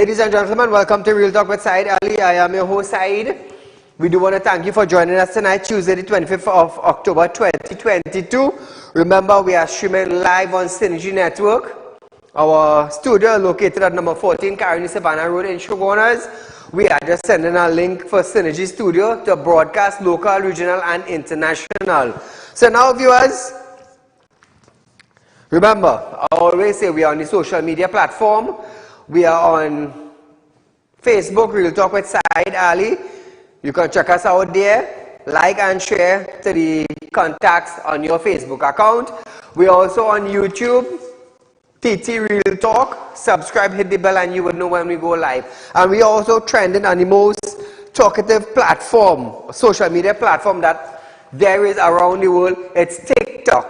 Ladies and gentlemen, welcome to Real Talk with Saieed Ali. I am your host, Saeed. We do want to thank you for joining us tonight, Tuesday the 25th of October 2022. Remember, we are streaming live on Synergy Network. Our studio located at number 14 Caroni Savannah Road in Shogunas. We are just sending a link for Synergy Studio to broadcast local, regional, and international. So now, viewers, remember, I always say we are on the social media platform. We are on Facebook, Real Talk with Saieed Ali. You can check us out there. Like and share to the contacts on your Facebook account. We are also on YouTube, TT Real Talk. Subscribe, hit the bell, and you will know when we go live. And we are also trending on the most talkative platform, social media platform that there is around the world. It's TikTok.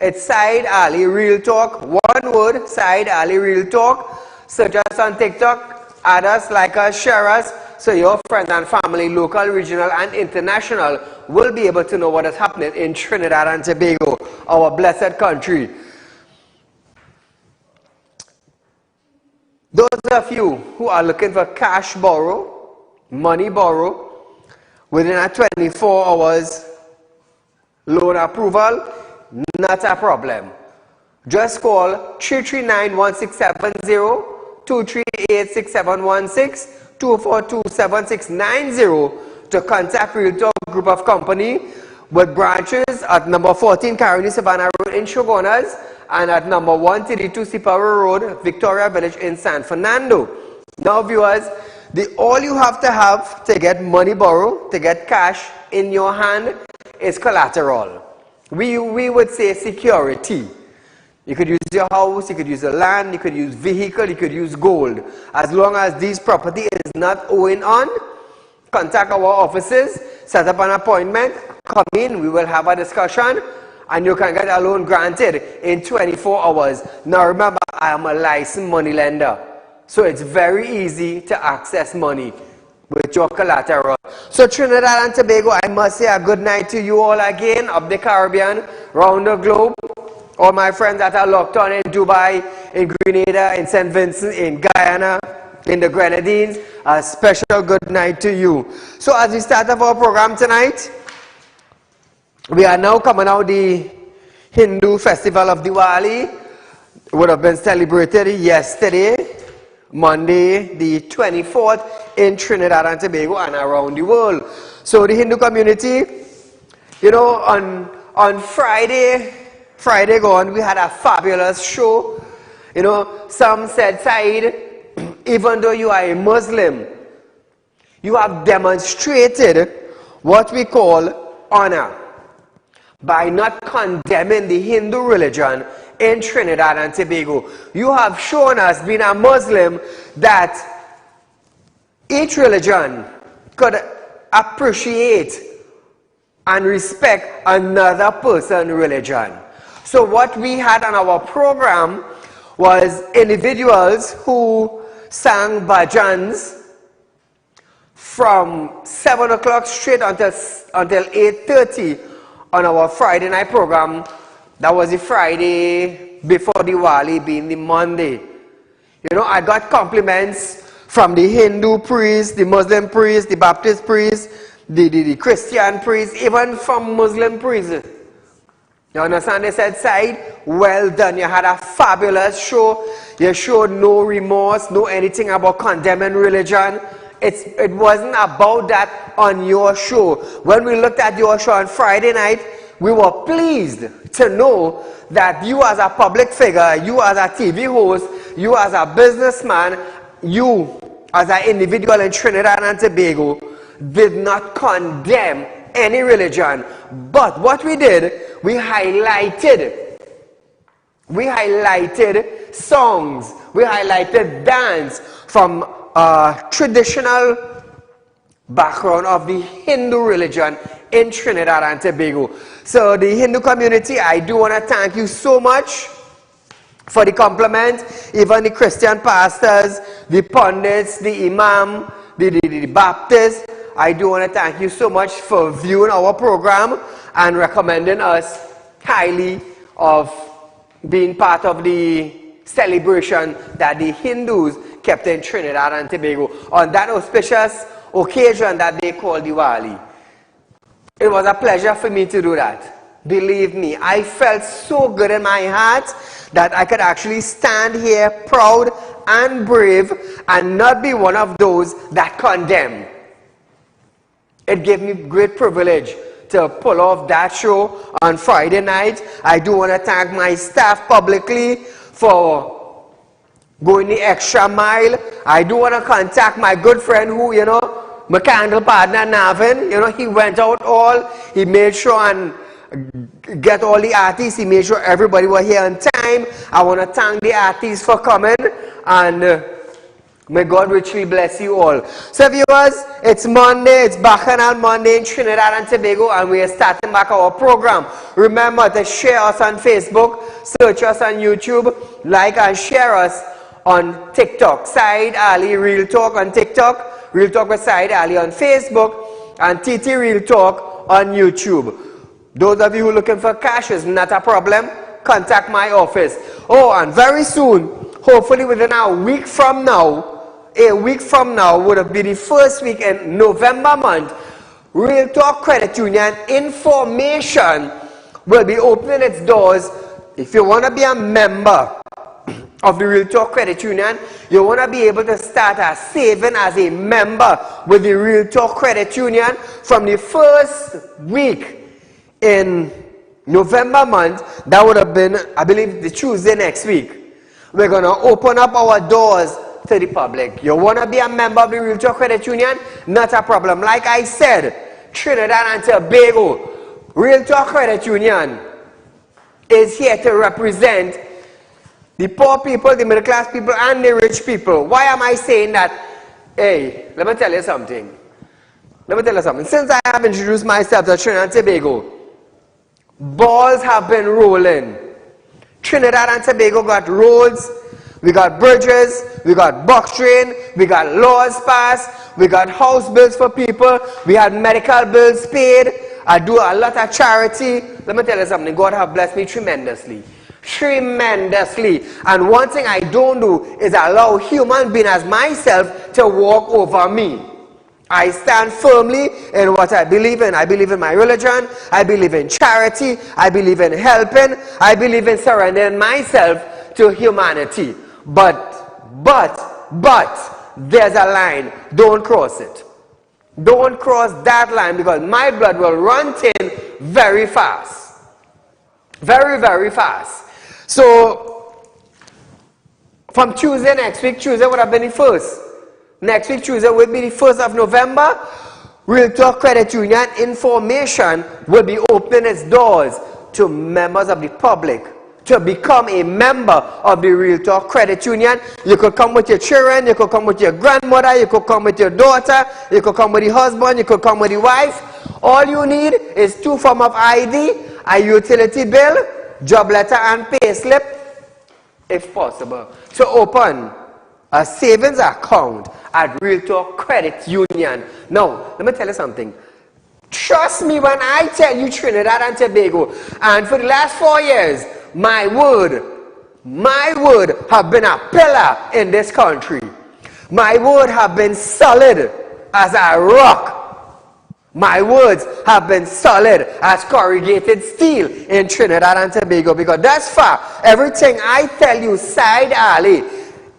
It's Saieed Ali Real Talk. One word, Saieed Ali Real Talk. Search us on TikTok, add us, like us, share us, so your friends and family, local, regional, and international, will be able to know what is happening in Trinidad and Tobago, our blessed country. Those of you who are looking for cash borrow, money borrow, within a 24 hours loan approval, not a problem. Just call 339-1670, 238-6716, 242-7690 to contact Real Talk Group of Company with branches at number 14 Caroni Savannah Road in Shogunas and at number 132 Sipara Road, Victoria Village in San Fernando. Now, viewers, all you have to get money borrow, to get cash in your hand, is collateral. We would say security. You could use your house, you could use the land, you could use vehicle, you could use gold. As long as this property is not owing on, contact our offices, set up an appointment, come in, we will have a discussion, and you can get a loan granted in 24 hours. Now remember, I am a licensed money lender, so it's very easy to access money with your collateral. So Trinidad and Tobago, I must say a good night to you all again, up the Caribbean, round the globe. All my friends that are locked on in Dubai, in Grenada, in St. Vincent, in Guyana, in the Grenadines, a special good night to you. So as we start off our program tonight, we are now coming out the Hindu festival of Diwali. It would have been celebrated yesterday, Monday the 24th, in Trinidad and Tobago and around the world. So the Hindu community, you know, on Friday gone, we had a fabulous show. You know, some said, Saeed, even though you are a Muslim, you have demonstrated what we call honor by not condemning the Hindu religion in Trinidad and Tobago. You have shown us, being a Muslim, that each religion could appreciate and respect another person's religion. So what we had on our program was individuals who sang bhajans from 7 o'clock straight until 8:30 on our Friday night program. That was the Friday before Diwali, being the Monday. You know, I got compliments from the Hindu priest, the Muslim priest, the Baptist priest, the Christian priest, even from Muslim priests. You understand? They said, Saeed, well done. You had a fabulous show. You showed no remorse, no anything about condemning religion. It wasn't about that on your show. When we looked at your show on Friday night, we were pleased to know that you as a public figure, you as a TV host, you as a businessman, you as an individual in Trinidad and Tobago did not condemn any religion. But what we did, we highlighted songs, we highlighted dance from traditional background of the Hindu religion in Trinidad and Tobago. So the Hindu community, I do want to thank you so much for the compliment. Even the Christian pastors, the pundits, the imam, the Baptists, I do want to thank you so much for viewing our program and recommending us highly of being part of the celebration that the Hindus kept in Trinidad and Tobago on that auspicious occasion that they call Diwali. It was a pleasure for me to do that. Believe me, I felt so good in my heart that I could actually stand here proud and brave and not be one of those that condemn. It gave me great privilege to pull off that show on Friday night. I do want to thank my staff publicly for going the extra mile. I do want to contact my good friend who, my candle partner Navin, he went out he made sure and get all the artists, he made sure everybody were here on time. I want to thank the artists for coming, and may God richly bless you all. So viewers, it's Monday, it's Bacchanal Monday in Trinidad and Tobago, and we are starting back our program. Remember to share us on Facebook, search us on YouTube, like and share us on TikTok. Saieed Ali Real Talk on TikTok, Real Talk with Saieed Ali on Facebook, and TT Real Talk on YouTube. Those of you who are looking for cash is not a problem. Contact my office. Oh, and very soon, hopefully within a week from now would have been the first week in November month, Real Talk Credit Union Information will be opening its doors. If you want to be a member of the Real Talk Credit Union, you want to be able to start a saving as a member with the Real Talk Credit Union from the first week in November month. That would have been, I believe, the Tuesday next week. We're going to open up our doors to the public. You want to be a member of the Real Talk Credit Union? Not a problem. Like I said, Trinidad and Tobago, Real Talk Credit Union is here to represent the poor people, the middle class people, and the rich people. Why am I saying that? Hey, let me tell you something. Since I have introduced myself to Trinidad and Tobago, balls have been rolling. Trinidad and Tobago got roads, we got bridges, we got box train, we got laws passed, we got house bills for people, we had medical bills paid. I do a lot of charity. Let me tell you something, God have blessed me tremendously. Tremendously. And one thing I don't do is allow human beings as myself to walk over me. I stand firmly in what I believe in. I believe in my religion. I believe in charity. I believe in helping. I believe in surrendering myself to humanity. But, there's a line. Don't cross it. Don't cross that line, because my blood will run thin very fast. Very, very fast. So, from Tuesday next week, Tuesday would have been the first. Next week, Tuesday, will be the 1st of November. Real Talk Credit Union Information will be opening its doors to members of the public to become a member of the Real Talk Credit Union. You could come with your children, you could come with your grandmother, you could come with your daughter, you could come with the husband, you could come with the wife. All you need is 2 forms of ID, a utility bill, job letter and pay slip, if possible, to open a savings account at Real Talk Credit Union. Now, let me tell you something. Trust me when I tell you, Trinidad and Tobago, and for the last 4 years, my word have been a pillar in this country. My word have been solid as a rock. My words have been solid as corrugated steel in Trinidad and Tobago, because thus far, everything I tell you, Saieed Ali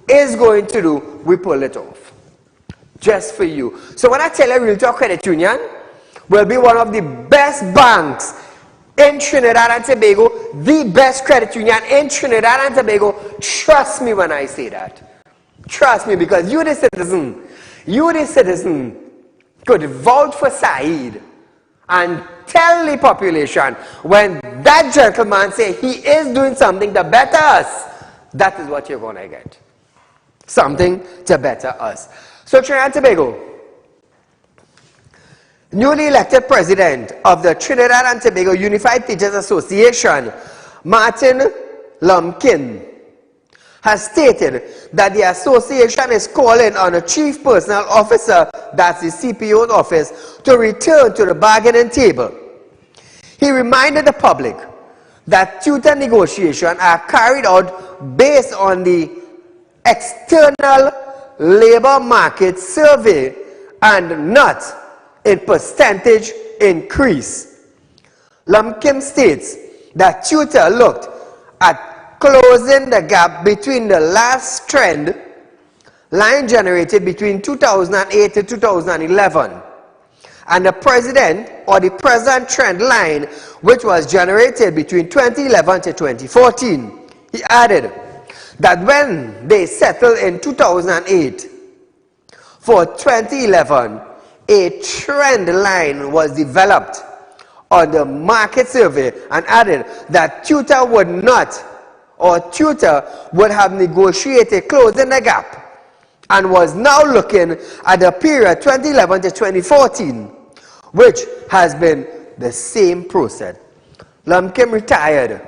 is going to do, we pull it off. Just for you. So when I tell you Real Talk Credit Union will be one of the best banks in Trinidad and Tobago, the best credit union in Trinidad and Tobago, trust me when I say that. Trust me, because you the citizen could vote for Saieed and tell the population when that gentleman say he is doing something to better us, that is what you're going to get. Something to better us. So Trinidad and Tobago, newly elected president of the Trinidad and Tobago Unified Teachers Association, Martin Lumpkin, has stated that the association is calling on the chief personnel officer, that's the CPO's office, to return to the bargaining table. He reminded the public that tutor negotiations are carried out based on the external labor market survey and not in percentage increase. Lam Kim states that tutor looked at closing the gap between the last trend line generated between 2008 to 2011 and the present trend line which was generated between 2011 to 2014. He added that when they settled in 2008 for 2011, a trend line was developed on the market survey, and added that tutor would have negotiated closing the gap and was now looking at the period 2011 to 2014, which has been the same process. Lam Kim retired.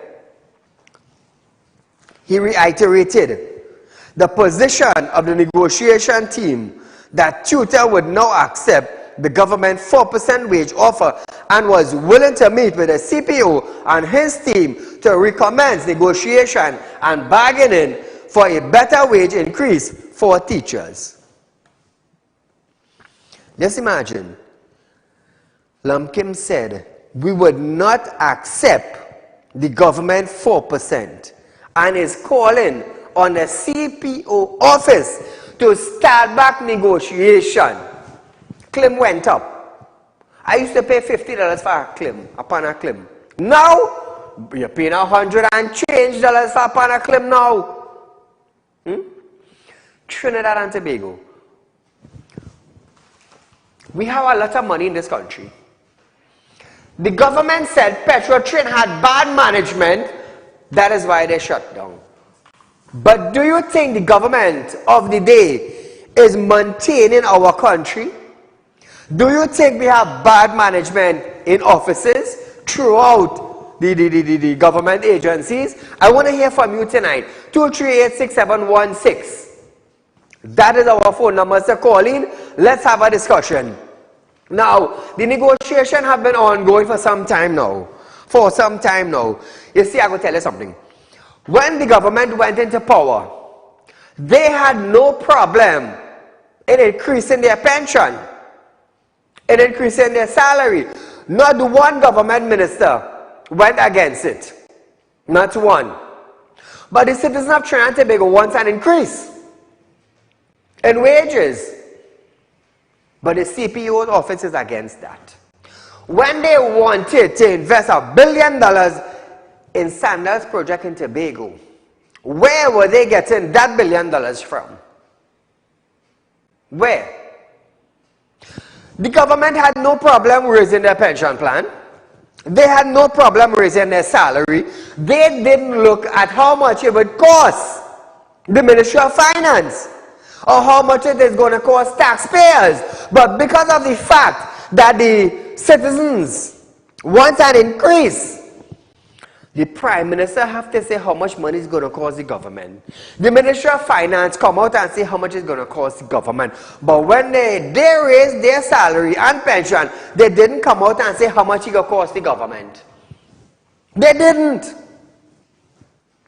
He reiterated the position of the negotiation team that tutor would now accept the government 4% wage offer and was willing to meet with the CPO and his team to recommence negotiation and bargaining for a better wage increase for teachers. Just imagine, Lam Kim said, we would not accept the government 4% and is calling on the CPO office to start back negotiation. Claim went up. I used to pay $50 for a claim, upon a claim. Now, you're paying $100 and change dollars upon a claim now. Trinidad and Tobago. We have a lot of money in this country. The government said Petrotrain had bad management. That is why they shut down. But do you think the government of the day is maintaining our country? Do you think we have bad management in offices throughout the government agencies? I want to hear from you tonight. 238-6716. That is our phone number. So call in. Let's have a discussion. Now, the negotiation have been ongoing for some time now. You see, I will tell you something. When the government went into power, they had no problem in increasing their pension, in increasing their salary. Not one government minister went against it. Not one. But the citizens of Trinidad and Tobago want an increase in wages. But the CPO's office is against that. When they wanted to invest $1 billion in Sandals project in Tobago, where were they getting that $1 billion from? Where? The government had no problem raising their pension plan. They had no problem raising their salary. They didn't look at how much it would cost the Ministry of Finance or how much it is going to cost taxpayers. But because of the fact that the citizens want an increase, the Prime Minister have to say how much money is going to cost the government. The Ministry of Finance come out and say how much is going to cost the government. But when they raise their salary and pension, they didn't come out and say how much it going to cost the government. They didn't.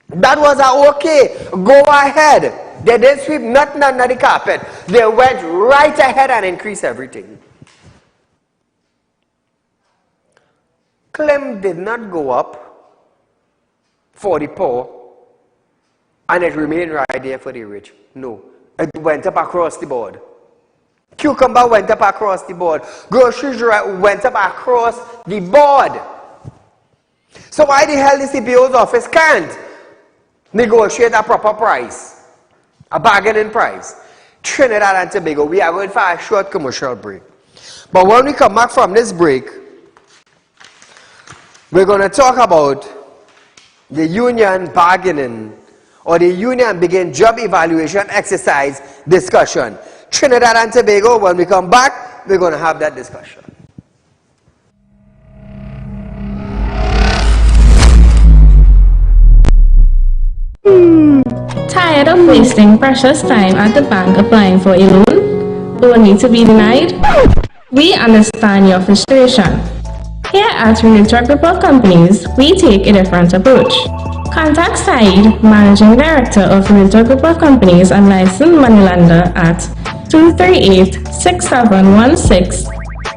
That was a okay, go ahead. They didn't sweep nothing under the carpet. They went right ahead and increased everything. Claim did not go up for the poor and it remained right there for the rich. No, it went up across the board. Cucumber went up across the board. Groceries went up across the board. So why the hell the CPO's office can't negotiate a proper price, a bargaining price? Trinidad and Tobago, we are going for a short commercial break. But when we come back from this break, we're going to talk about the union bargaining or the union begin job evaluation exercise discussion. Trinidad and Tobago, when we come back, we're going to have that discussion. Tired of wasting precious time at the bank applying for a loan, only to be denied? We understand your frustration. Here at Realtalk Group of Companies, we take a different approach. Contact Saeed, Managing Director of Realtor Group of Companies and licensed moneylender at 238-6716,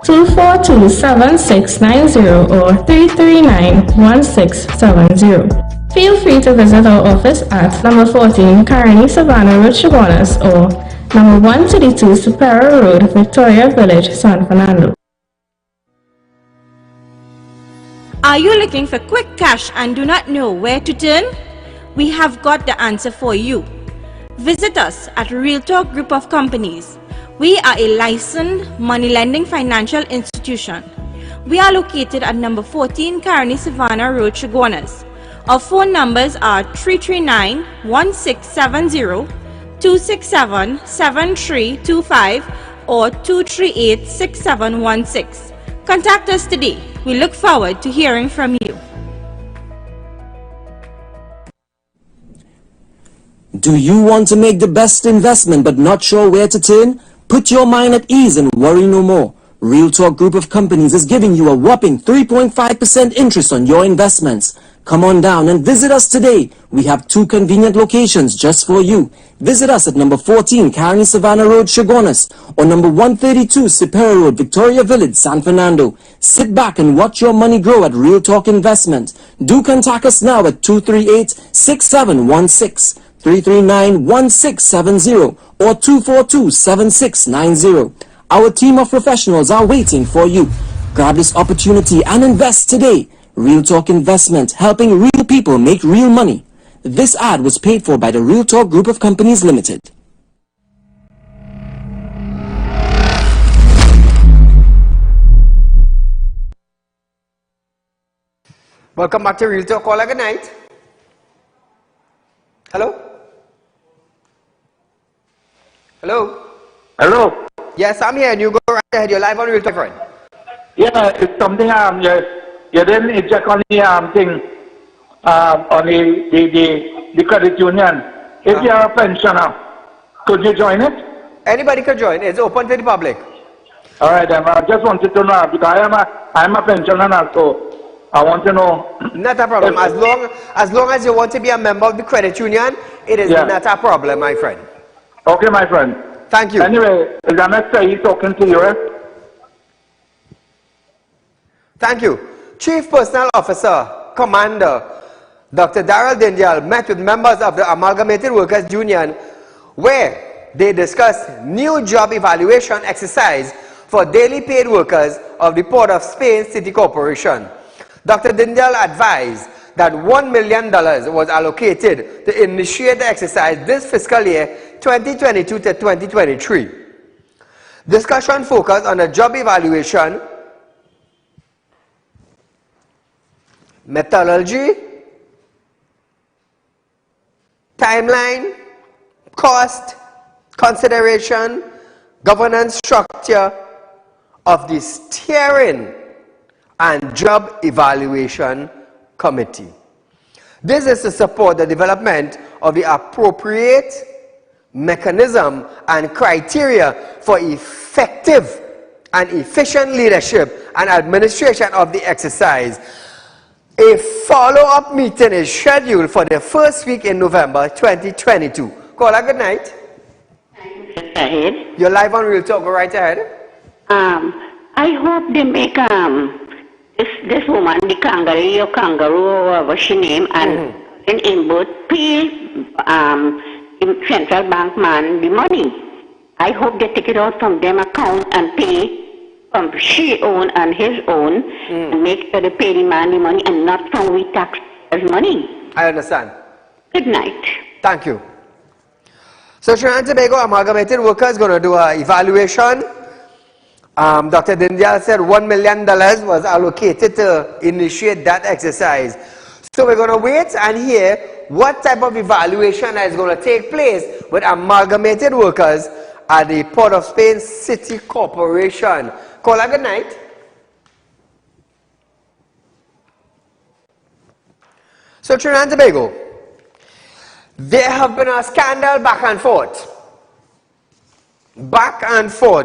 242-7690 or 339-1670. Feel free to visit our office at number 14 Carney Savannah Road, Chaguanas, or number 132 Superior Road, Victoria Village, San Fernando. Are you looking for quick cash and do not know where to turn? We have got the answer for you. Visit us at Realtor Group of Companies. We are a licensed money lending financial institution. We are located at number 14 Carney Savannah Road, Chaguanas. Our phone numbers are 339-1670, 267-7325 or 238-6716. Contact us today. We look forward to hearing from you. Do you want to make the best investment but not sure where to turn? Put your mind at ease and worry no more. Realtor Group of Companies is giving you a whopping 3.5% interest on your investments. Come on down and visit us today. We have 2 convenient locations just for you. Visit us at number 14 Carney Savannah Road, Chaguanas, or number 132 Superior Road, Victoria Village, San Fernando. Sit back and watch your money grow at Real Talk Investment. Do contact us now at 238-6716, 339-1670, or 242-7690. Our team of professionals are waiting for you. Grab this opportunity and invest today. Real Talk Investment, helping real people make real money. This ad was paid for by the Real Talk Group of Companies Limited. Welcome back to Real Talk. Caller, good night. Hello? Hello? Hello? Yes, I'm here and you go right ahead. You're live on Real Talk, friend. Yeah, it's something, you didn't eject on the thing, on the credit union. If you're a pensioner, could you join it? Anybody could join. It's open to the public. All right, then. I just wanted to know, because I'm a pensioner now, so I want to know. Not a problem. As long as you want to be a member of the credit union, it is not a problem, my friend. Okay, my friend. Thank you. Anyway, is Mr. Saeed talking to you, eh? Thank you. Chief Personnel Officer, Commander, Dr. Daryl Dindial met with members of the Amalgamated Workers Union where they discussed new job evaluation exercise for daily paid workers of the Port of Spain City Corporation. Dr. Dindial advised that $1 million was allocated to initiate the exercise this fiscal year 2022 to 2023. Discussion focused on the job evaluation, methodology, timeline, cost, consideration, governance structure of the steering and job evaluation committee. This is to support the development of the appropriate mechanism and criteria for effective and efficient leadership and administration of the exercise. A follow-up meeting is scheduled for the first week in November 2022. Caller, good night. Mr. Saeed. You're live on Real Talk. Go right ahead. I hope they make this woman, the kangaroo or whatever she named, and in both pay central bank man the money. I hope they take it out from them account and pay from she own and his own, and make sure they pay the man the money and not from we taxpayers' money. I understand. Good night. Thank you. So Trinidad and Tobago Amalgamated Workers is going to do an evaluation. Dr. Dindial said $1 million was allocated to initiate that exercise. So we're going to wait and hear what type of evaluation is going to take place with Amalgamated Workers at the Port of Spain City Corporation. Caller, good night. So Trinidad and Tobago, there have been a scandal back and forth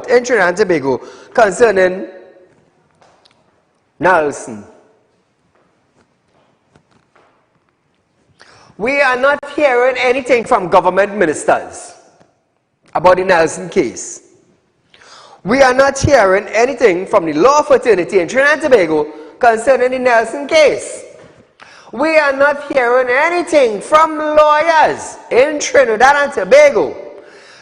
in Trinidad and Tobago concerning Nelson. We are not hearing anything from government ministers about the Nelson case. We are not hearing anything from the law fraternity in Trinidad and Tobago concerning the Nelson case. We are not hearing anything from lawyers in Trinidad and Tobago.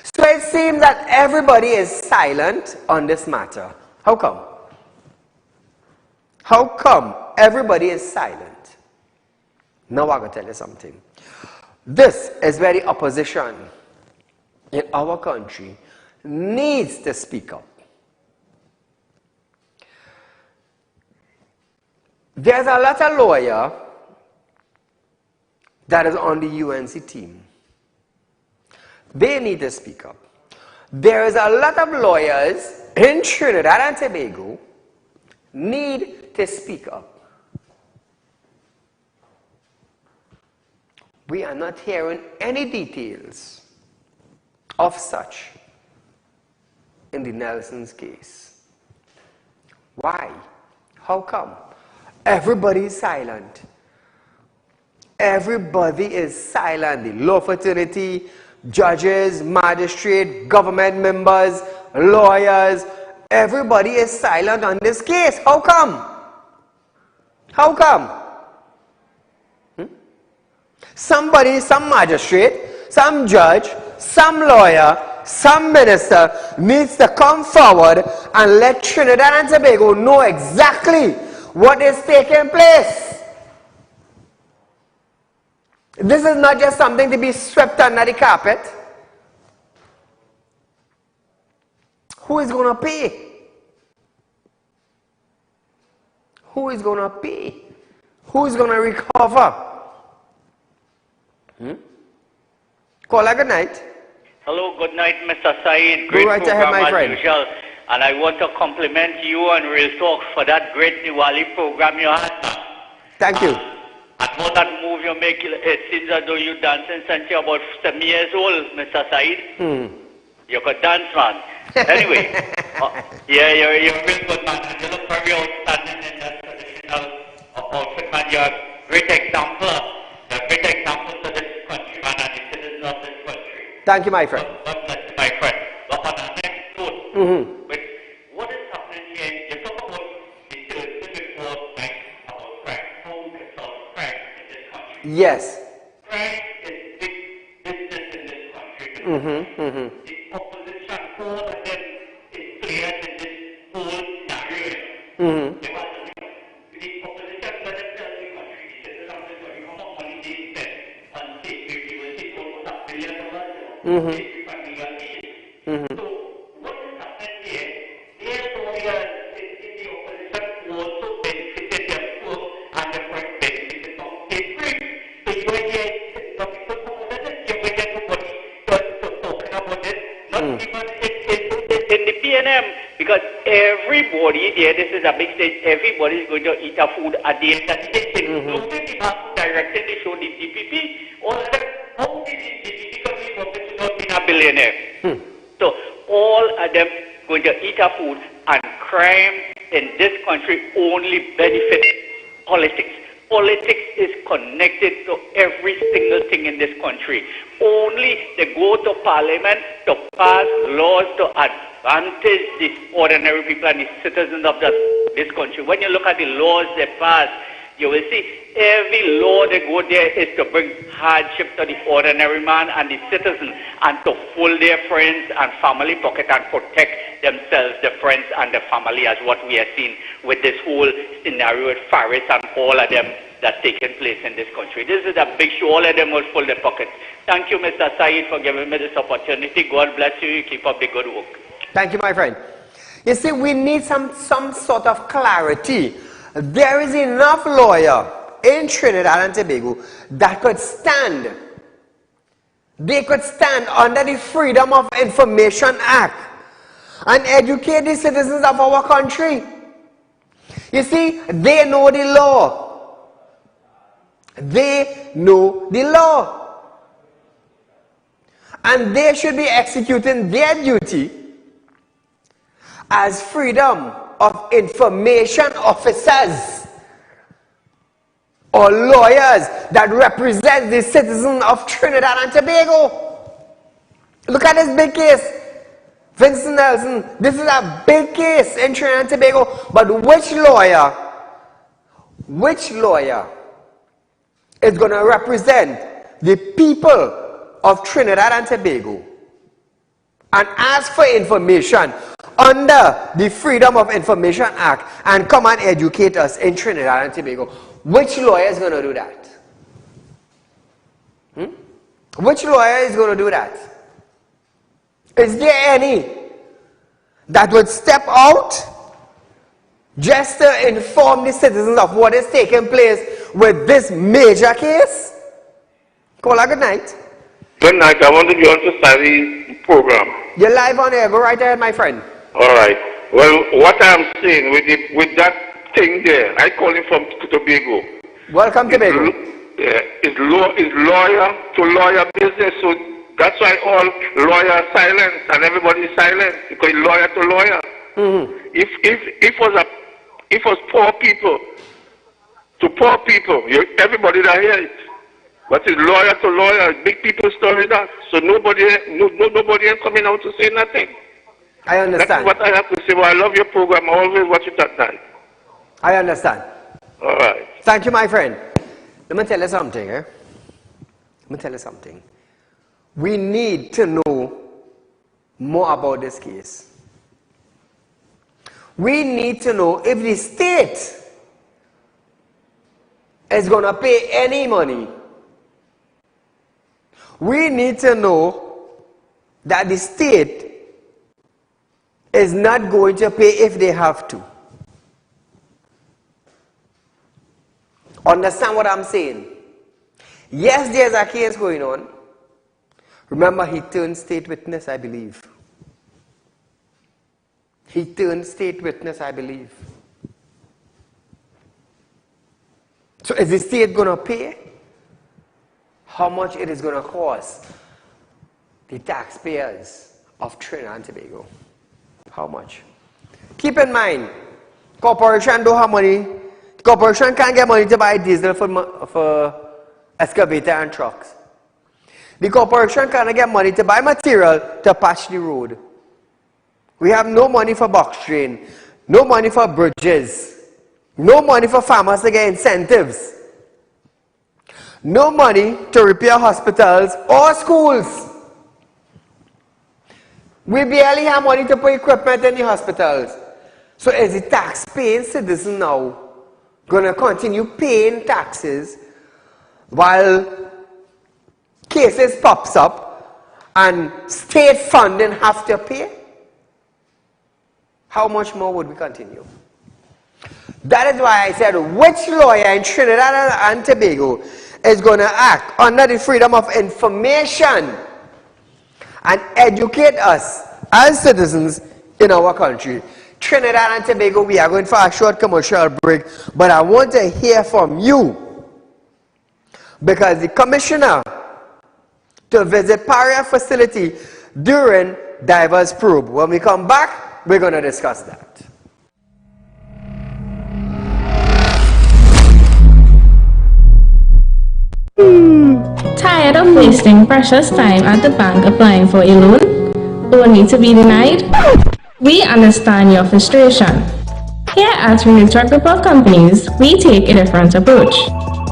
So it seems that everybody is silent on this matter. How come? How come everybody is silent? Now I'm going to tell you something. This is where the opposition in our country needs to speak up. There's a lot of lawyer that is on the UNC team. They need to speak up. There is a lot of lawyers in Trinidad and Tobago need to speak up. We are not hearing any details of such in the Nelson's case. Why? How come? Everybody is silent. Everybody is silent. The law fraternity, judges, magistrates, government members, lawyers, everybody is silent on this case. How come? How come? Somebody, some magistrate, some judge, some lawyer, some minister needs to come forward and let Trinidad and Tobago know exactly what is taking place. This is not just something to be swept under the carpet. Who is going to pay? Who is going to pay? Who is going to recover? Caller, good night. Hello, good night, Mr. Saeed. Great right program ahead, my friend. as usual. And I want to compliment you and Real Talk for that great Diwali program you had. Thank you. And all that move you make, it seems as though you're dancing since you're about 7 years old, Mr. Saeed. You could dance, man. Anyway, yeah, you're a real good man. And you look very outstanding in that traditional outfit, man. You're a great example. You're a great example to this country, man, and the citizens of this country. Thank you, my friend. God bless you, my friend. But on the next note, with what is happening here, you talk about the Thursday before night about crime. How we solve crime in this country. Yes. Crime is big business in this country. The opposition, all of them is players in this whole scenario. The opposition doesn't tell the country, the citizens of this country, how much money they spend on safety. We will take almost $1 billion. Safety for legal aid. So, what is happening here? Their lawyers in the opposition also benefited themselves and the press benefited from state. So you are here, the people who are giving everybody to talking about this, not even in the PNM, because everybody there, this is a big stage, everybody is going to eat a food at the end of the day, including the man who directed the show, the DPP, all of them. How did the DPP come in without being a billionaire? So all of them going to eat our food, and crime in this country only benefits politics. Politics is connected to every single thing in this country. Only they go to parliament to pass laws to advantage the ordinary people and the citizens of this country. When you look at the laws they pass, you will see every law they go there is to bring hardship to the ordinary man and the citizen, and to fool their friends and family pocket and protect themselves, the friends and the family, as what we have seen with this whole scenario with Faris and all of them that's taken place in this country. This is a big show. All of them will full their pockets. Thank you, Mr. Saeed, for giving me this opportunity. God bless you. You keep up the good work. Thank you, my friend. You see, we need some sort of clarity. There is enough lawyer in Trinidad and Tobago that could stand. They could stand under the Freedom of Information Act and educate the citizens of our country. You see, they know the law. They know the law. And they should be executing their duty as Freedom of Information officers. or lawyers that represent the citizens of Trinidad and Tobago. Look at this big case. Vincent Nelson, this is a big case in Trinidad and Tobago, but which lawyer is going to represent the people of Trinidad and Tobago and ask for information under the Freedom of Information Act and come and educate us in Trinidad and Tobago? Which lawyer is going to do that? Which lawyer is going to do that? Is there any that would step out just to inform the citizens of what is taking place with this major case? Call good night. Good night. I want to be on to start the program. You're live on air. Go right ahead, my friend. All right. Well, what I'm saying with that thing there, I call him from Tobago. Welcome, Tobago. It's lawyer to lawyer business, so that's why all lawyers are silent and everybody is silent, because lawyer to lawyer. If was poor people to poor people, everybody that hear it. But it's lawyer to lawyer, big people story that. So nobody is coming out to say nothing. I understand. That's what I have to say. Well, I love your program. I always watch it at night. I understand. All right. Thank you, my friend. Let me tell you something. Let me tell you something. We need to know more about this case. We need to know if the state is going to pay any money. We need to know that the state is not going to pay if they have to. Understand what I'm saying? Yes, there's a case going on. Remember, he turned state witness, I believe. He turned state witness, I believe. So is the state going to pay? How much it is going to cost the taxpayers of Trinidad and Tobago? How much? Keep in mind, corporation don't have money. Corporation can't get money to buy diesel for excavator and trucks. The corporation can't get money to buy material to patch the road. We have no money for box drain, no money for bridges, no money for farmers to get incentives, no money to repair hospitals or schools. We barely have money to put equipment in the hospitals. So is the tax-paying citizen now going to continue paying taxes while cases pops up and state funding have to pay? How much more would we continue? That is why I said, which lawyer in Trinidad and Tobago is going to act under the Freedom of Information and educate us as citizens in our country? Trinidad and Tobago, we are going for a short commercial break, but I want to hear from you, because the commissioner to visit Paria facility during Diver's probe. When we come back, we're going to discuss that. Tired of wasting precious time at the bank applying for a loan, only to be denied? We understand your frustration. Here at Realtalk Group of Companies, we take a different approach.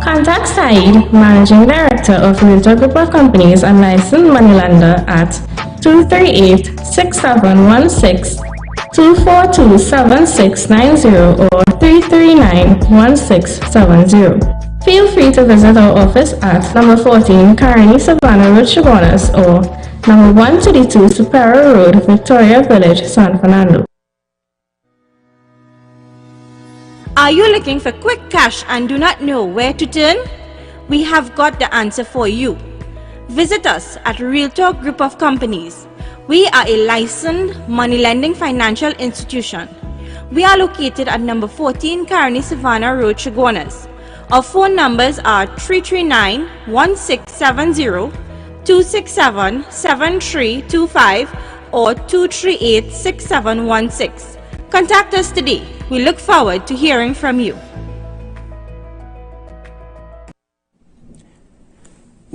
Contact Saieed, Managing Director of Realtalk Group of Companies and licensed moneylender at 238-6716, 242-7690 or 339-1670. Feel free to visit our office at number 14 Carney Savannah Road, Chaguanas, or number 132 Superior Road, Victoria Village, San Fernando. Are you looking for quick cash and do not know where to turn? We have got the answer for you. Visit us at Realtalk Group of Companies. We are a licensed money lending financial institution. We are located at number 14 Carney Savannah Road, Chaguanas. Our phone numbers are 339-1670, 267-7325 or 238-6716. Contact us today. We look forward to hearing from you.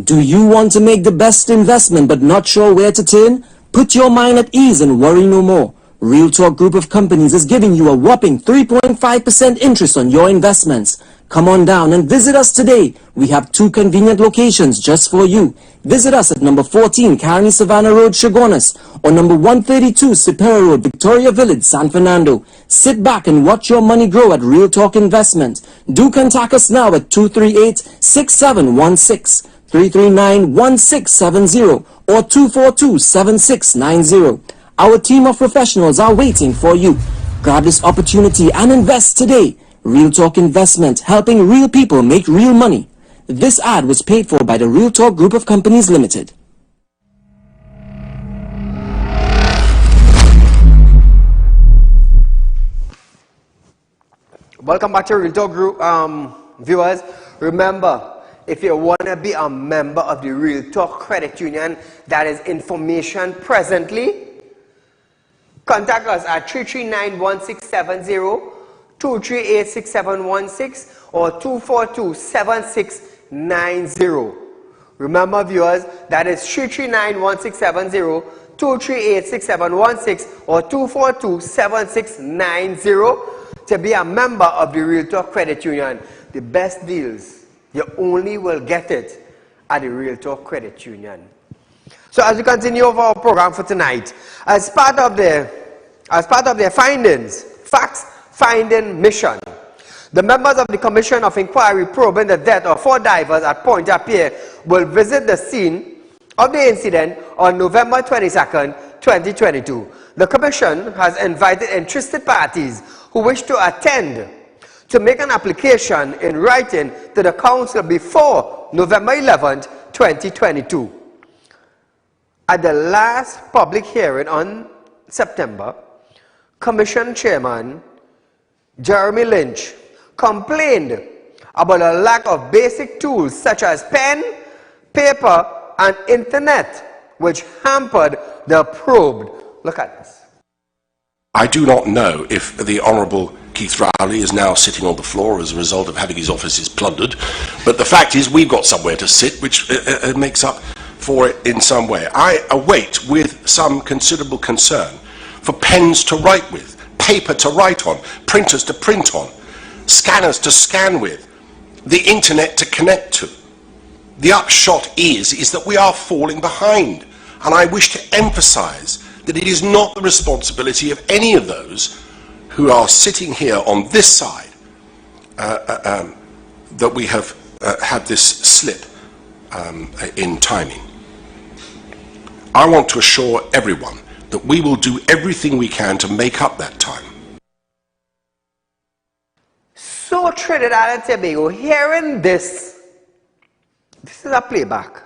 Do you want to make the best investment but not sure where to turn? Put your mind at ease and worry no more. Real Talk Group of Companies is giving you a whopping 3.5% interest on your investments. Come on down and visit us today. We have 2 convenient locations just for you. Visit us at number 14 Carney Savannah Road, Chaguanas, or number 132 Superior Road, Victoria Village, San Fernando. Sit back and watch your money grow at Real Talk Investment. Do contact us now at 238-6716, 339-1670, or 242-7690. Our team of professionals are waiting for you. Grab this opportunity and invest today. Real Talk Investment, helping real people make real money. This ad was paid for by the Real Talk Group of Companies Limited. Welcome back to Real Talk Group viewers. Remember, if you want to be a member of the Real Talk Credit Union, that is information presently, contact us at 339-1670, 238-6716, or 242-7690. Remember, viewers, that is 339-1670, 238-6716, or 242-7690 to be a member of the Real Talk Credit Union. The best deals, you only will get it at the Real Talk Credit Union. So as we continue over our program for tonight, as part of their fact-finding mission, the members of the Commission of Inquiry probing the death of 4 divers at Pointe-à-Pierre will visit the scene of the incident on November 22nd, 2022. The Commission has invited interested parties who wish to attend to make an application in writing to the Council before November 11th, 2022. At the last public hearing on September, Commission Chairman Jeremy Lynch complained about a lack of basic tools such as pen, paper, and internet, which hampered the probe. Look at this. I do not know if the Honourable Keith Rowley is now sitting on the floor as a result of having his offices plundered, but the fact is we've got somewhere to sit which makes up for it in some way. I await with some considerable concern for pens to write with, paper to write on, printers to print on, scanners to scan with, the internet to connect to. The upshot is that we are falling behind, and I wish to emphasize that it is not the responsibility of any of those who are sitting here on this side that we have had this slip in timing. I want to assure everyone that we will do everything we can to make up that time. So Trinidad and Tobago, hearing this is a playback.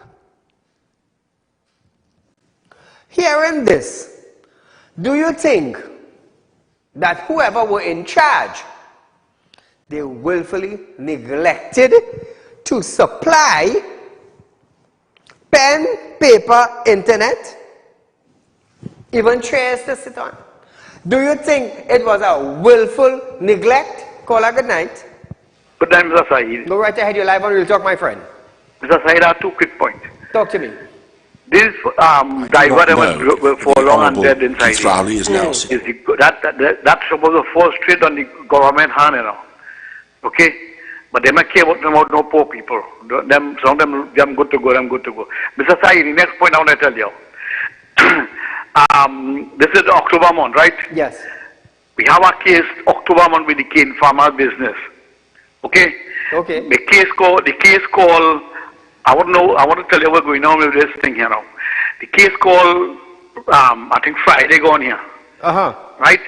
Hearing this, do you think that whoever were in charge, they willfully neglected to supply pen, paper, internet, even chairs to sit on? Do you think it was a willful neglect? Caller, good night. Good night, Mr. Saeed. Go right ahead, you're live on Real Talk, my friend. Mr. Saeed, I have 2 quick points. Talk to me. This diver that went for long and dead inside Keith Rowley is now that's supposed to fall straight on the government hand, you know. Okay? But they don't care about no poor people. Some of them good to go, them good to go. Mr. Saeed, the next point I want to tell you. This is October month, right? Yes. We have a case October month with the cane farmer business. Okay? Okay. The case called I want to tell you what's going on with this thing here now. The case called I think Friday gone here. Right?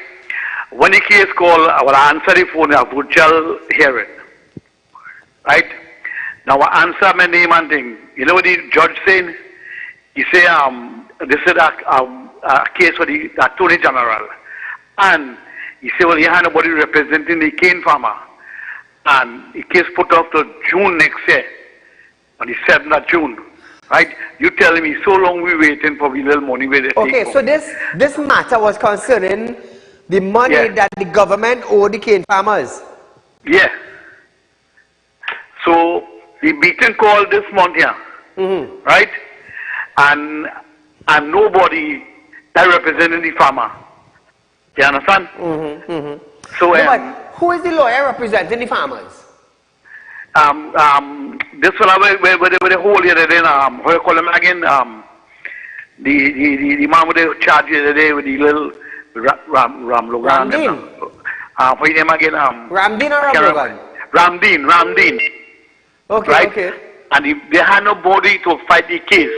When the case called, I will answer the phone, I will tell hearing. Right? Now I answer my name and thing. You know what the judge saying? He say this is a case for the Attorney General. And he said, well, he had nobody representing the cane farmer. And the case put off to June next year, on the 7th of June. Right? You telling me so long we waiting for the little money where they Okay, so this matter was concerning the money that the government owed the cane farmers. Yeah. So the meeting called this month here. right? And nobody that representing the farmer. You understand? So, No, but who is the lawyer representing the farmers? this one where the whole year then how you call him again? The man with the charge the day with the little Ram Logan. What his name again? Ramdeen or Ram Logan? Ramdeen. Okay, right? okay. And if they had nobody to fight the case,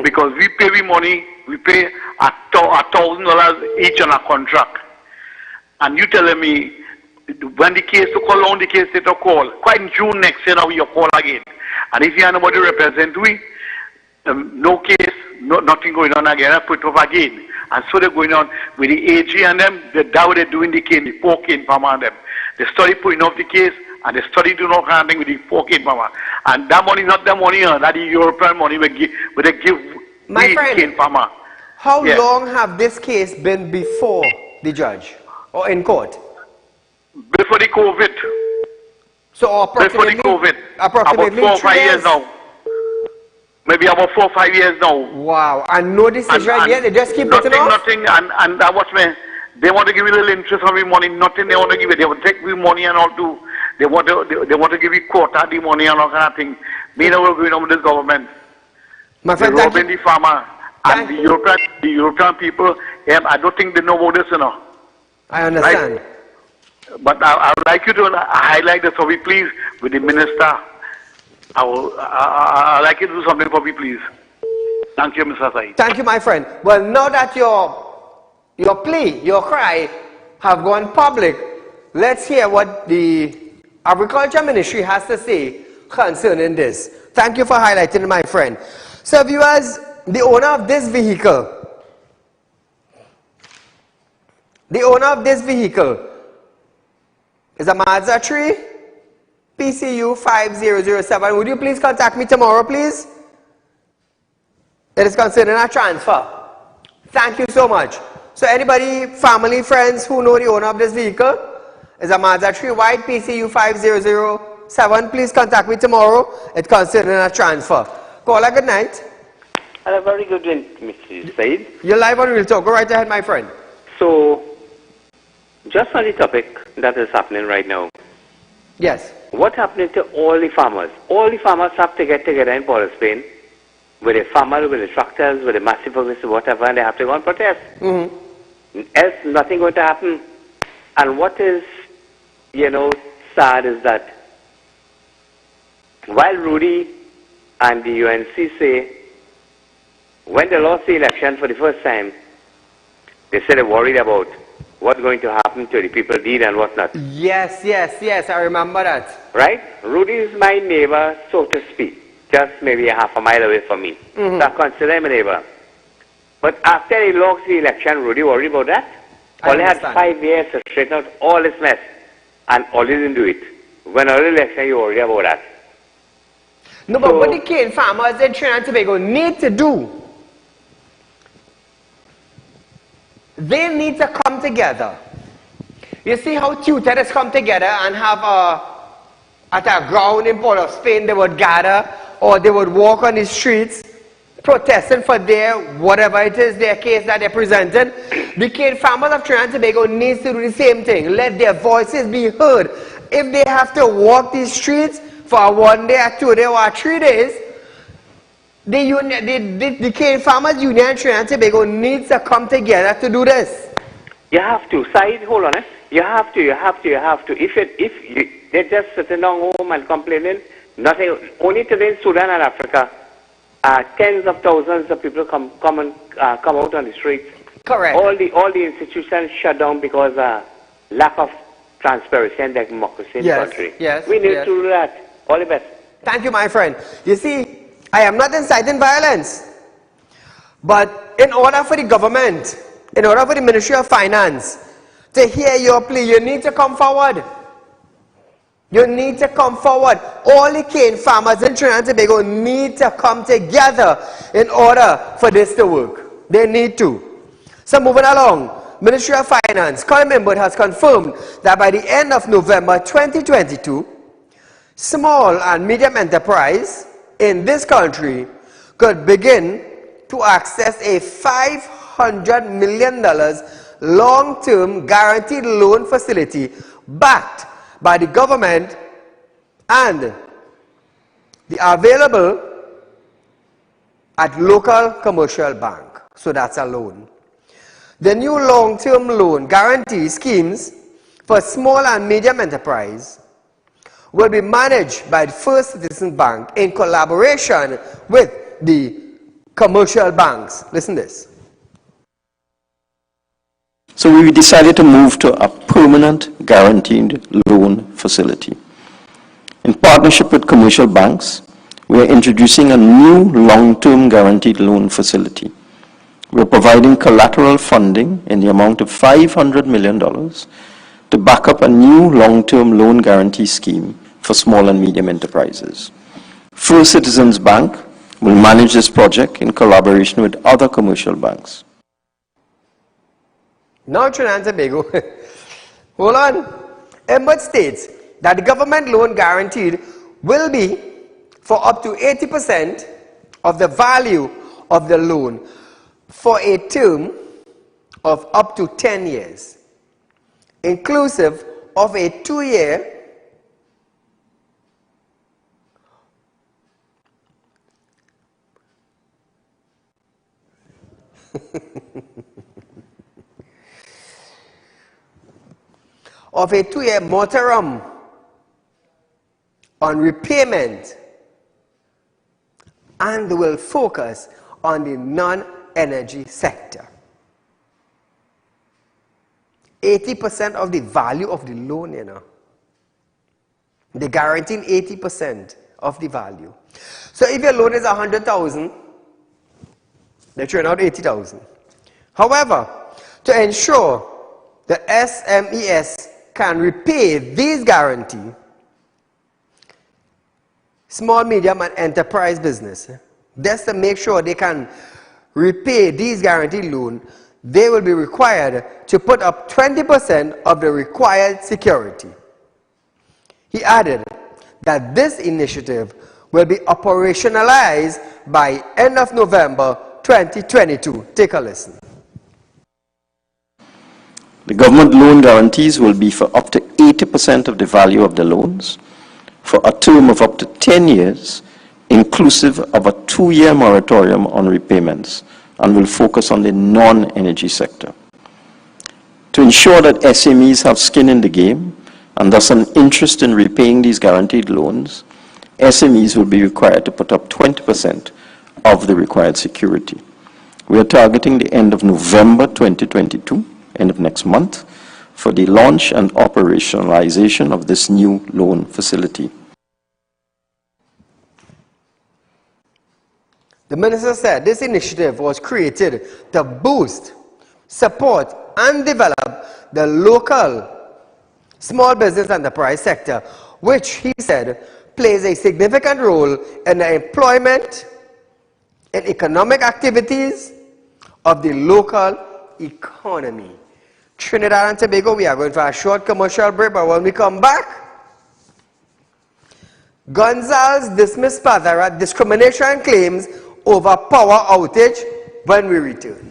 because we pay money, we pay $1,000 each on a contract. And you telling me, when the case to call on the case, they to call. Quite in June next year, now you call again. And if you have nobody represent we, no case, nothing going on again, I put off again. And so they're going on with the AG and them, that's what they're doing the case, the poor cane farmer and them. They study putting off the case, and they study do not handling with the poor cane farmer. And that money, not the money, that the European money we give My friend, cane farmer. How long have this case been before the judge or in court? Before the COVID. So approximately, before the COVID. Approximately about 4 or 5 years now. Maybe about 4 or 5 years now. Wow, and no decision yet, they just keep putting off? Nothing, and that watch me. They want to give you a little interest on the money, nothing they want to give it. They will take the money and all too. They want to give you quota the money and all kind of thing. Me know what's going on with this government. My friend, they're robbing the farmer and the European people. I don't think they know about this, you know. I understand. Right? But I would like you to highlight this for me, please, with the minister. I'd like you to do something for me, please. Thank you, Mr. Saeed. Thank you, my friend. Well, now that your plea, your cry have gone public, let's hear what the Agriculture Ministry has to say concerning this. Thank you for highlighting, my friend. So, viewers, the owner of this vehicle, is a Mazda 3 PCU 5007. Would you please contact me tomorrow, please? It is considered a transfer. Thank you so much. So anybody, family, friends who know the owner of this vehicle is a Mazda 3 white PCU 5007. Please contact me tomorrow. It's considered a transfer. Caller, good night. Hello, very good day, Mr. Saeed. You're live on Real Talk. Go right ahead, my friend. So, just on the topic that is happening right now. Yes. What happening to all the farmers? All the farmers have to get together in Port of Spain with the farmers, with the tractors, with the massive harvest, whatever, and they have to go and protest. Else, nothing going to happen. And what is, sad is that while Rudy and the UNC say, when they lost the election for the first time, they said they're worried about what's going to happen to the people deed and whatnot. Yes, I remember that. Right? Rudy is my neighbor, so to speak, just maybe a half a mile away from me. So I consider him a neighbor. But after he lost the election, Rudy worried about that. All he had 5 years to straighten out all this mess, and all he didn't do it. When all the election, you worried about that. No, but what the cane farmers in Trinidad and Tobago need to do, they need to come together. You see how tutors come together and have at a ground in Port of Spain, they would gather or they would walk on the streets protesting for their, whatever it is, their case that they're presenting. The cane farmers of Trinidad and Tobago needs to do the same thing. Let their voices be heard. If they have to walk these streets for 1 day or 2 days or 3 days, the cane farmers union in Trinidad and Tobago needs to come together to do this. You have to. Saeed, hold on. You have to. If they're just sitting down home and complaining, nothing. Only today in Sudan and Africa, tens of thousands of people come out on the streets. Correct. All the institutions shut down because lack of transparency and democracy in the country. Yes. We need to do that. All the best. Thank you, my friend. You see, I am not inciting violence, but in order for the government, in order for the Ministry of Finance to hear your plea, you need to come forward. You need to come forward. All the cane farmers in Trinidad and Tobago need to come together in order for this to work. They need to. So moving along, Ministry of Finance, Colin Mimbert has confirmed that by the end of November 2022, small and medium enterprise in this country could begin to access a $500 million long-term guaranteed loan facility backed by the government and the available at local commercial bank. So that's a loan. The new long-term loan guarantee schemes for small and medium enterprise will be managed by the First Citizen Bank in collaboration with the commercial banks. Listen to this. So we decided to move to a permanent guaranteed loan facility. In partnership with commercial banks, we are introducing a new long-term guaranteed loan facility. We are providing collateral funding in the amount of $500 million to back up a new long-term loan guarantee scheme for small and medium enterprises. First Citizens Bank will manage this project in collaboration with other commercial banks. Now Trinidad and Tobago, hold on. Emmett states that the government loan guaranteed will be for up to 80% of the value of the loan for a term of up to 10 years, inclusive of a 2-year moratorium on repayment, and will focus on the non-energy sector. 80% of the value of the loan, you know. They guaranteeing 80% of the value. So if your loan is 100,000, they turn out 80,000. However, to ensure the SMEs can repay these guarantees, small, medium, and enterprise business, just to make sure they can repay these guaranteed loans, they will be required to put up 20% of the required security. He added that this initiative will be operationalized by end of November 2022. Take a listen. The government loan guarantees will be for up to 80% of the value of the loans for a term of up to 10 years, inclusive of a 2-year moratorium on repayments, and will focus on the non-energy sector. To ensure that SMEs have skin in the game and thus an interest in repaying these guaranteed loans, SMEs will be required to put up 20% of the required security. We are targeting the end of November 2022, end of next month, for the launch and operationalization of this new loan facility. The minister said this initiative was created to boost, support, and develop the local small business enterprise sector, which he said plays a significant role in the employment and economic activities of the local economy. Trinidad and Tobago, we are going for a short commercial break, but when we come back, Gonzales dismissed Padara discrimination claims over power outage when we return.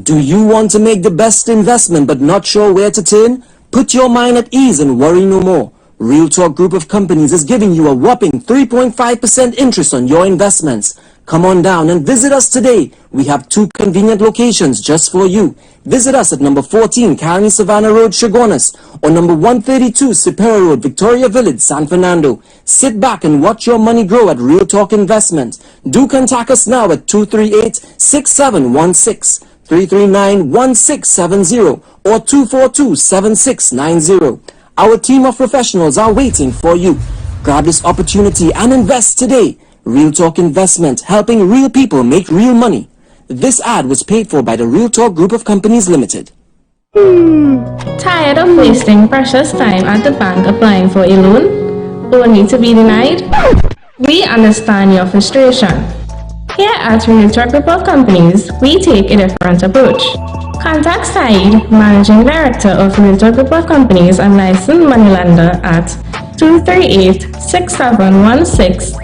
Do you want to make the best investment but not sure where to turn? Put your mind at ease and worry no more. Real Talk Group of Companies is giving you a whopping 3.5% interest on your investments. Come on down and visit us today. We have 2 convenient locations just for you. Visit us at number 14 Carney Savannah Road, Chaguanas, or number 132 Superior Road, Victoria Village, San Fernando. Sit back and watch your money grow at Real Talk Investment. Do contact us now at 238-6716, 339-1670, or 242-7690. Our team of professionals are waiting for you. Grab this opportunity and invest today. Real Talk Investment, helping real people make real money. This ad was paid for by the Real Talk Group of Companies Limited. Tired of wasting precious time at the bank applying for a loan, only to be denied? We understand your frustration. Here at Realtor Group of Companies, we take a different approach. Contact Saieed, Managing Director of Realtor Group of Companies and licensed moneylender at 238-6716,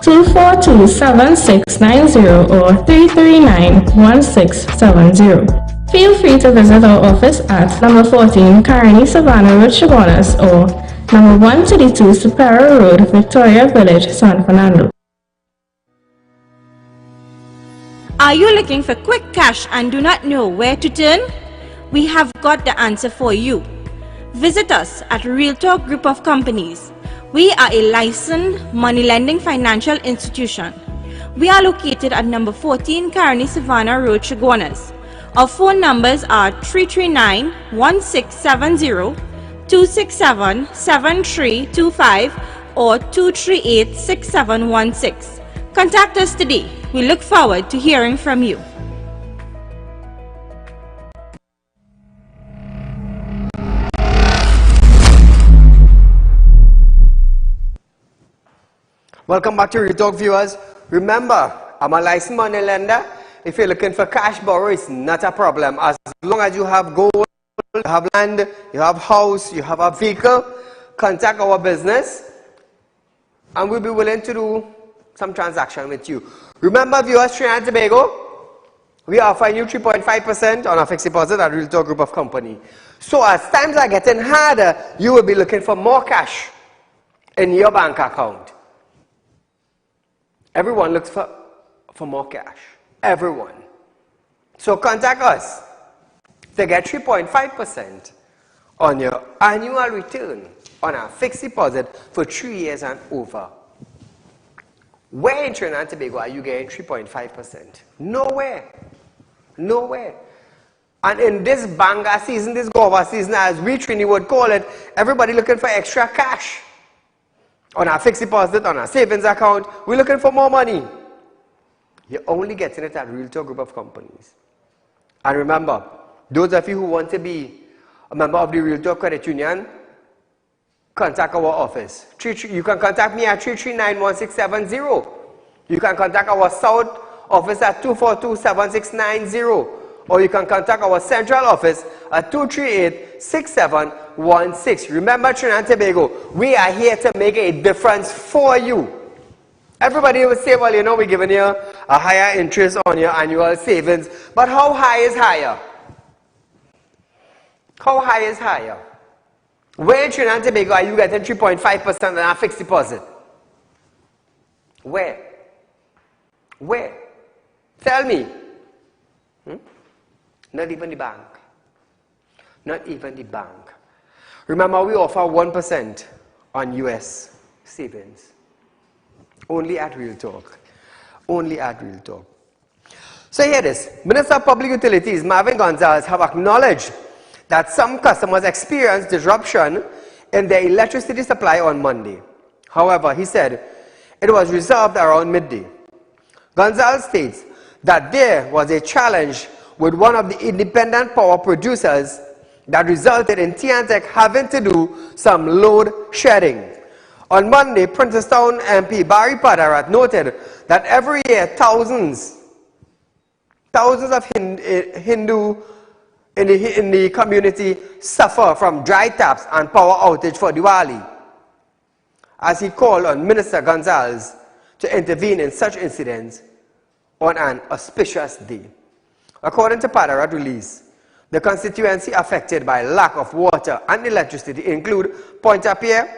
242-7690 or 339-1670. Feel free to visit our office at number 14 Caroni Savannah Road, Chaguanas, or number 132 Superior Road, Victoria Village, San Fernando. Are you looking for quick cash and do not know where to turn? We have got the answer for you. Visit us at Realtor Group of Companies. We are a licensed money lending financial institution. We are located at number 14 Caroni Savannah Road, Chaguanas. Our phone numbers are 339-1670, 267-7325 or 238-6716. Contact us today. We look forward to hearing from you. Welcome back to Real Talk, viewers. Remember, I'm a licensed money lender. If you're looking for cash borrow, it's not a problem. As long as you have gold, you have land, you have house, you have a vehicle, contact our business and we'll be willing to do some transaction with you. Remember, viewers, Trinidad and Tobago, we are offering you 3.5% on a fixed deposit at Realtor Group of Company. So as times are getting harder, you will be looking for more cash in your bank account. Everyone looks for more cash. Everyone. So contact us to get 3.5% on your annual return on a fixed deposit for 3 years and over. Where in Trinidad and Tobago are you getting 3.5%? Nowhere. Nowhere. And in this banga season, this guava season, as we Trini would call it, everybody looking for extra cash. On our fixed deposit, on our savings account, we're looking for more money. You're only getting it at Realtor Group of Companies. And remember, those of you who want to be a member of the Realtor Credit Union, contact our office. You can contact me at 339-1670. You can contact our South office at 242-7690. Or you can contact our Central office at 238-6716. Remember, Trinidad and Tobago, we are here to make a difference for you. Everybody will say, well, you know, we're giving you a higher interest on your annual savings. But how high is higher? How high is higher? Where in Trinidad and Tobago are you getting 3.5% on a fixed deposit? Where? Where? Tell me. Not even the bank. Not even the bank. Remember, we offer 1% on US savings. Only at Real Talk. Only at Real Talk. So here it is. Minister of Public Utilities, Marvin Gonzalez, have acknowledged that some customers experienced disruption in their electricity supply on Monday. However, he said it was resolved around midday. Gonzalez states that there was a challenge with one of the independent power producers that resulted in TNTech having to do some load shedding. On Monday, Princestown MP Barry Padarat noted that every year thousands of Hindu in the community suffer from dry taps and power outage for Diwali, as he called on Minister Gonzalez to intervene in such incidents on an auspicious day. According to Padarat release, the constituency affected by lack of water and electricity include Pointe-à-Pierre,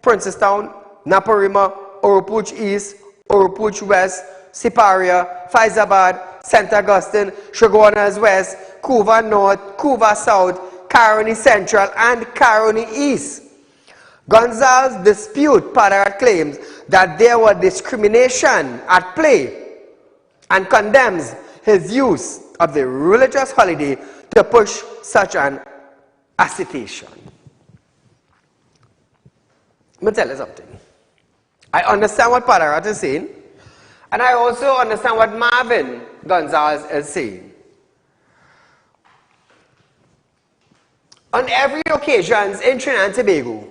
Princestown, Naparima, Oropouche East, Oropouche West, Siparia, Faizabad, St. Augustine, Chaguanas West, Couva North, Couva South, Caroni Central, and Caroni East. Gonzalez disputes Padarat claims that there was discrimination at play and condemns his use of the religious holiday to push such an agitation. Let me tell you something. I understand what Padarat is saying, and I also understand what Marvin Gonzalez is saying. On every occasion in Trinidad and Tobago,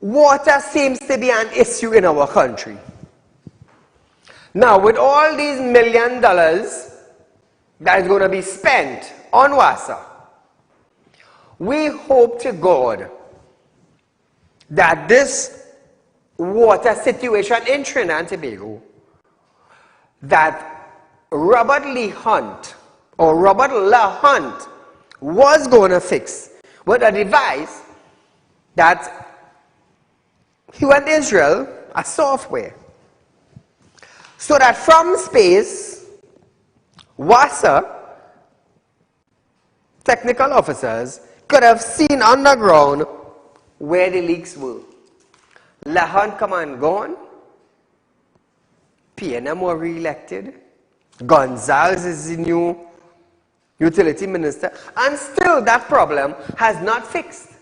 water seems to be an issue in our country. Now, with all these $1 million that is going to be spent on WASA, we hope to God that this water situation in Trinidad and Tobago, that Robert Lee Hunt was going to fix with a device that he went to Israel, a software, so that from space, WASA technical officers could have seen underground where the leaks were. Lahan come and gone. PNM were re-elected. Gonzalez is the new utility minister. And still that problem has not fixed.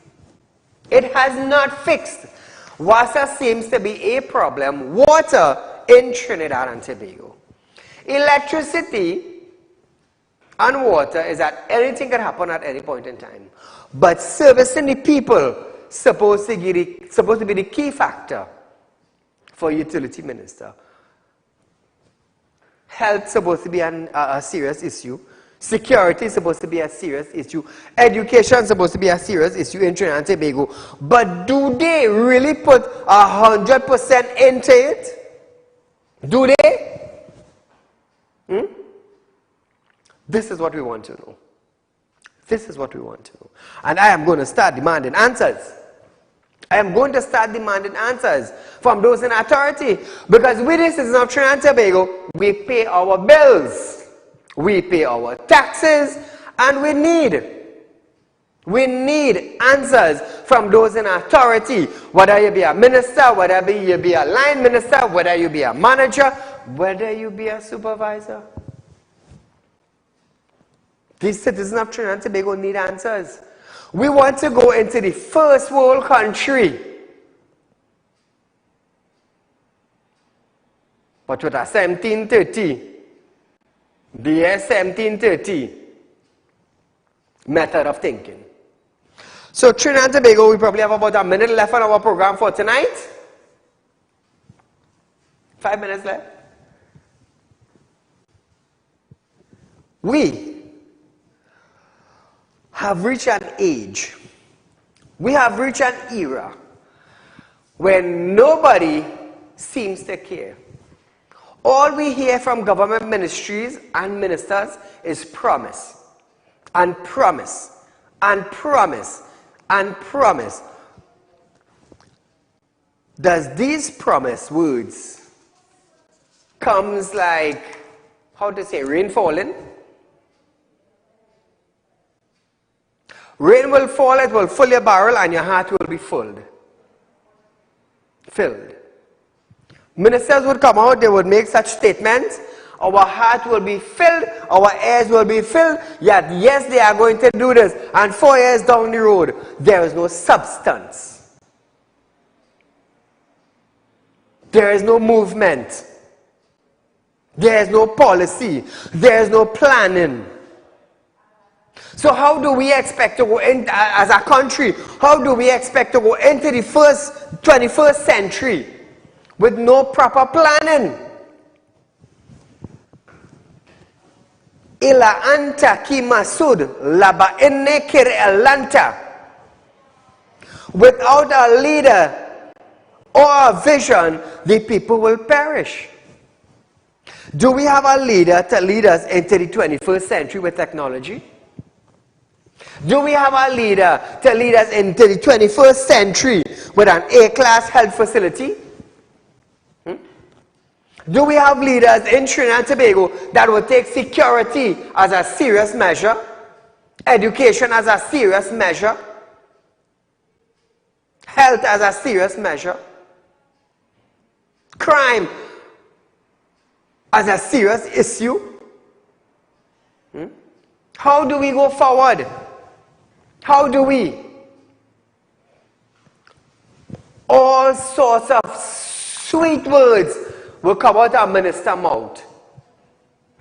It has not fixed. WASA seems to be a problem. Water in Trinidad and Tobago. Electricity and water is that anything can happen at any point in time. But servicing the people supposed to be the key factor for utility minister. Health supposed to be a serious issue. Security is supposed to be a serious issue. Education is supposed to be a serious issue in Trinidad and Tobago. But do they really put 100% into it? Do they? This is what we want to know. This is what we want to know. And I am going to start demanding answers. I am going to start demanding answers from those in authority. Because we, the citizens of Trinidad and Tobago, we pay our bills. We pay our taxes. And we need answers from those in authority. Whether you be a minister, whether you be a line minister, whether you be a manager, whether you be a supervisor. These citizens of Trinidad and Tobago need answers. We want to go into the first world country. But with a 1730, the year 1730 method of thinking. So Trinidad and Tobago, we probably have about a minute left on our program for tonight. 5 minutes left. We have reached an age, we have reached an era when nobody seems to care. All we hear from government ministries and ministers is promise, and promise, and promise, and promise. Does these promise words comes like, how to say, rain falling? Rain will fall, it will fill your barrel, and your heart will be filled. Ministers would come out, they would make such statements. Our heart will be filled, our ears will be filled, yet yes, they are going to do this. And 4 years down the road, there is no substance. There is no movement. There is no policy. There is no planning. So how do we expect to go in, as a country, how do we expect to go into the 21st century with no proper planning? Ila anta ki masud laba inne kir elanta. Without a leader or a vision, the people will perish. Do we have a leader to lead us into the 21st century with technology? Do we have a leader to lead us into the 21st century with an A-class health facility? Do we have leaders in Trinidad and Tobago that will take security as a serious measure, education as a serious measure, health as a serious measure, crime as a serious issue? How do we go forward? How do we? All sorts of sweet words will come out of minister's mouth,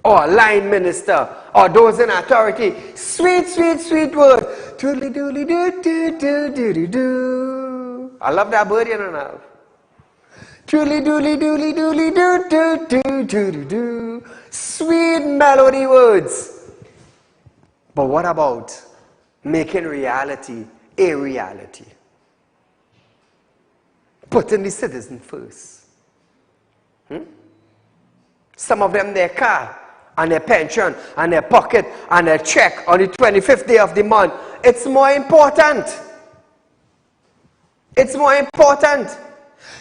or a line minister, or those in authority. Sweet, sweet, sweet words. Doodly doodly doo doo doo doo doo doo. I love that bird, you know now. Doodly doodly doodly doodly doo doo doo doo doo doo. Sweet melody words. But what about making reality a reality? Putting the citizen first. Some of them, their car and their pension and their pocket and their check on the 25th day of the month. It's more important. It's more important.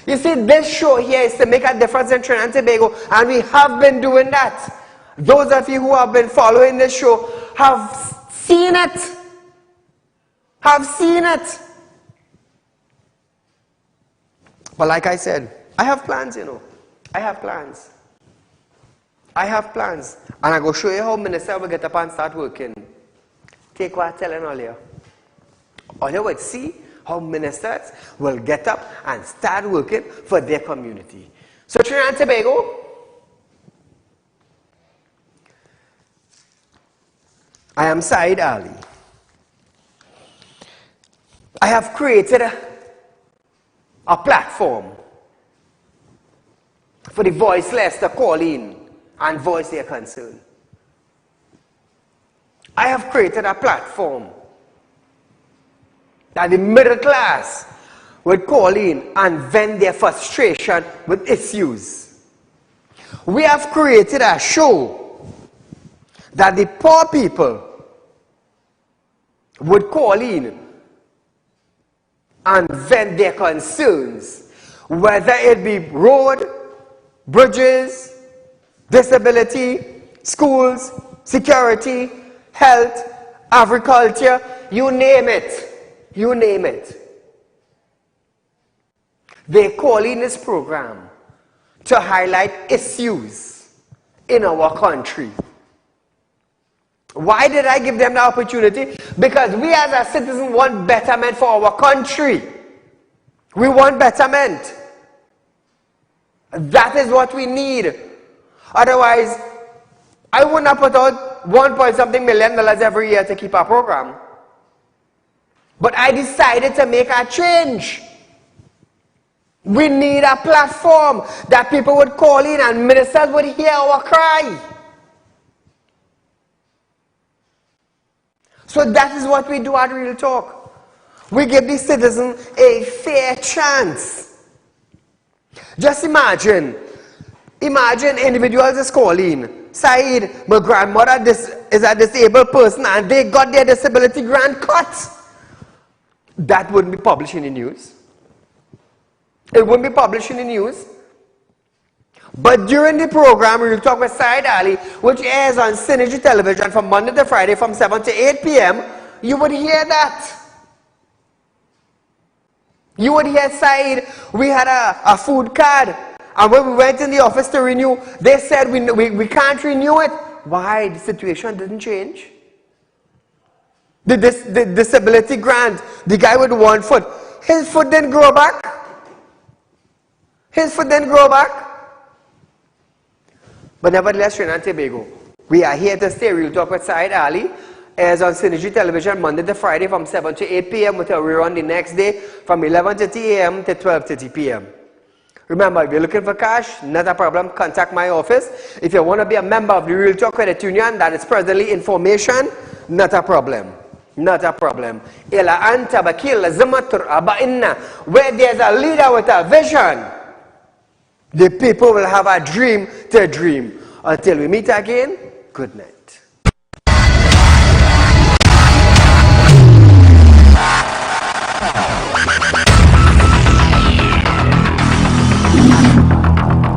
You see, this show here is to make a difference in Trinidad and Tobago, and we have been doing that. Those of you who have been following this show have seen it. Have seen it. But like I said, I have plans, you know. I have plans. I have plans. And I go show you how minister will get up and start working. Take what I'm telling all you. All you would see how ministers will get up and start working for their community. So Trinidad and Tobago, I am Saieed Ali. I have created a platform for the voiceless to call in and voice their concern. I have created a platform that the middle class would call in and vent their frustration with issues. We have created a show that the poor people would call in and vent their concerns, whether it be road, bridges, disability, schools, security, health, agriculture, you name it. You name it. They call in this program to highlight issues in our country. Why did I give them the opportunity? Because we as a citizen want betterment for our country. We want betterment. That is what we need. Otherwise, I would not put out $1.something million every year to keep our program. But I decided to make a change. We need a platform that people would call in and ministers would hear our cry. So that is what we do at Real Talk. We give the citizen a fair chance. Just imagine individuals is calling, Saieed, my grandmother is a disabled person and they got their disability grant cut. That wouldn't be published in the news. It wouldn't be published in the news. But during the program, Real Talk with Saieed Ali, which airs on Synergy Television from Monday to Friday from 7 to 8 p.m., you would hear that. You would hear Saieed, we had a food card, and when we went in the office to renew, they said we can't renew it. Why? The situation didn't change. The disability grant, the guy with 1 foot, his foot didn't grow back. His foot didn't grow back. But nevertheless, Trinidad and Tobago, we are here to stay. Real Talk with Saieed Ali airs on Synergy Television Monday to Friday from 7 to 8 p.m. with a rerun the next day from 11:30 a.m. to 12:30 p.m. Remember, if you're looking for cash, not a problem, contact my office. If you want to be a member of the Real Talk Credit Union that is presently in formation, not a problem. Not a problem. Where there's a leader with a vision, the people will have a dream to dream. Until we meet again, good night.